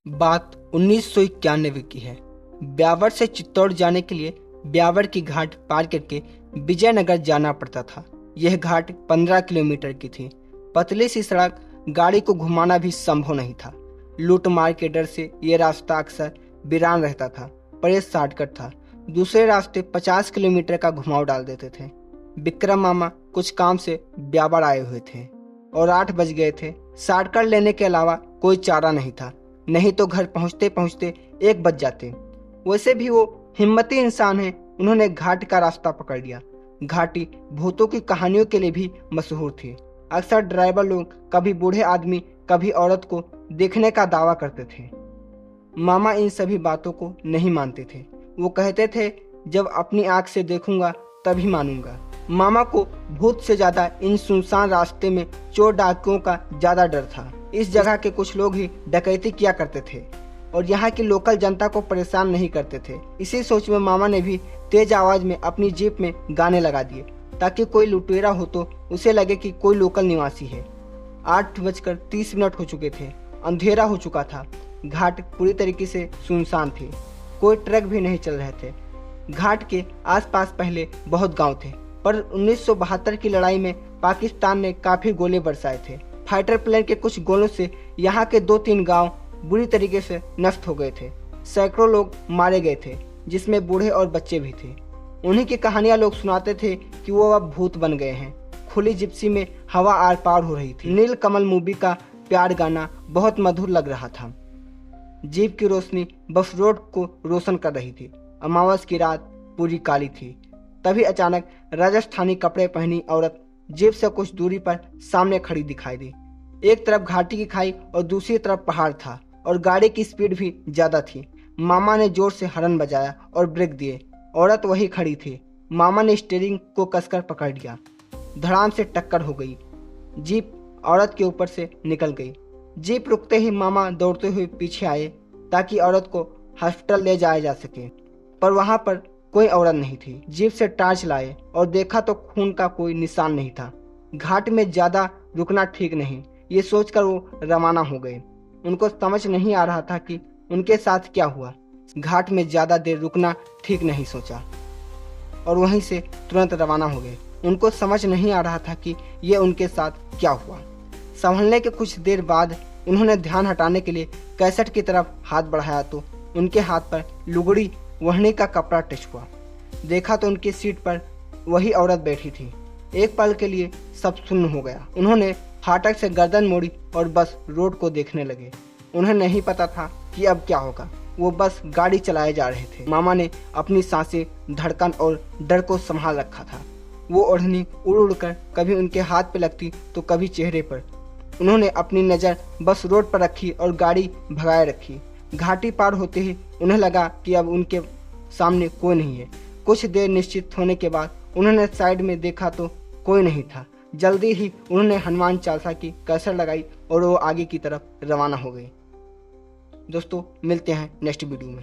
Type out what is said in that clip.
बात 1991 की है। ब्यावर से चित्तौड़ जाने के लिए ब्यावर की घाट पार करके विजयनगर जाना पड़ता था। यह घाट 15 किलोमीटर की थी। पतली सी सड़क, गाड़ी को घुमाना भी संभव नहीं था। लूट मार के डर से यह रास्ता अक्सर वीरान रहता था, पर यह शॉर्टकट था। दूसरे रास्ते 50 किलोमीटर का घुमाव डाल देते थे। विक्रम मामा कुछ काम से ब्यावर आए हुए थे और 8 बज गए थे। शॉर्टकट लेने के अलावा कोई चारा नहीं था, नहीं तो घर पहुंचते पहुंचते 1 बज जाते। वैसे भी वो हिम्मती इंसान है, उन्होंने घाट का रास्ता पकड़ लिया। घाटी भूतों की कहानियों के लिए भी मशहूर थी। अक्सर ड्राइवर लोग कभी बूढ़े आदमी कभी औरत को देखने का दावा करते थे। मामा इन सभी बातों को नहीं मानते थे। वो कहते थे, जब अपनी आंख से देखूंगा तभी मानूंगा। मामा को भूत से ज्यादा इन सुनसान रास्ते में चोर डाकुओं का ज्यादा डर था। इस जगह के कुछ लोग ही डकैती किया करते थे और यहाँ की लोकल जनता को परेशान नहीं करते थे। इसी सोच में मामा ने भी तेज आवाज में अपनी जीप में गाने लगा दिए, ताकि कोई लुटेरा हो तो उसे लगे कि कोई लोकल निवासी है। 8:30 हो चुके थे। अंधेरा हो चुका था। घाट पूरी तरीके से सुनसान थी। कोई ट्रक भी नहीं चल रहे थे। घाट के आसपास पहले बहुत गांव थे, पर 1972 की लड़ाई में पाकिस्तान ने काफी गोले बरसाए थे। फाइटर प्लेन के कुछ गोलों से यहाँ के 2-3 गांव बुरी तरीके से नष्ट हो गए थे। सैकड़ों लोग मारे गए थे, जिसमें बूढ़े और बच्चे भी थे। उन्हीं की कहानियां लोग सुनाते थे कि वो अब भूत बन गए हैं। खुली जिप्सी में हवा आर पार हो रही थी। नील कमल मूवी का प्यार गाना बहुत मधुर लग रहा था। जीप की रोशनी बस रोड को रोशन कर रही थी। अमावस की रात पूरी काली थी। तभी अचानक राजस्थानी कपड़े पहनी औरत जीप से कुछ दूरी पर सामने खड़ी दिखाई दी। एक तरफ घाटी की खाई और दूसरी तरफ पहाड़ था, और गाड़ी की स्पीड भी ज्यादा थी। मामा ने जोर से हॉर्न बजाया और ब्रेक दिए। औरत वही खड़ी थी। मामा ने स्टीयरिंग को कसकर पकड़ लिया। धड़ाम से टक्कर हो गई। जीप औरत के ऊपर से निकल गई। जीप रुकते ही मामा दौड़ते हुए पीछे आए, ताकि औरत को हॉस्पिटल ले जाया जा सके, पर वहां पर कोई औरत नहीं थी। जीप से टॉर्च लाए और देखा तो खून का कोई निशान नहीं था। घाट में ज्यादा रुकना ठीक नहीं, ये सोचकर वो रवाना हो गए। उनको समझ नहीं आ रहा था कि उनके साथ क्या हुआ। घाट में ज्यादा देर रुकना ठीक नहीं सोचा और वहीं से तुरंत रवाना हो गए। उनको समझ नहीं आ रहा था कि ये उनके साथ क्या हुआ। संभलने के कुछ देर बाद उन्होंने ध्यान हटाने के लिए कैसेट की तरफ हाथ बढ़ाया तो उनके हाथ पर लुगड़ी ओढ़ने का कपड़ा टच हुआ। देखा तो उनकी सीट पर वही औरत बैठी थी। एक पल के लिए सब सुन्न हो गया। उन्होंने फाटक से गर्दन मोड़ी और बस रोड को देखने लगे। उन्हें नहीं पता था कि अब क्या होगा। वो बस गाड़ी चलाए जा रहे थे। मामा ने अपनी सांसें, धड़कन और डर को संभाल रखा था। वो ओढ़नी उड़ उड़ कर कभी उनके हाथ पे लगती तो कभी चेहरे पर। उन्होंने अपनी नज़र बस रोड पर रखी और गाड़ी भगाए रखी। घाटी पार होते ही उन्हें लगा कि अब उनके सामने कोई नहीं है। कुछ देर निश्चित होने के बाद उन्होंने साइड में देखा तो कोई नहीं था। जल्दी ही उन्होंने हनुमान चालीसा की कैसेट लगाई और वो आगे की तरफ रवाना हो गए। दोस्तों, मिलते हैं नेक्स्ट वीडियो में।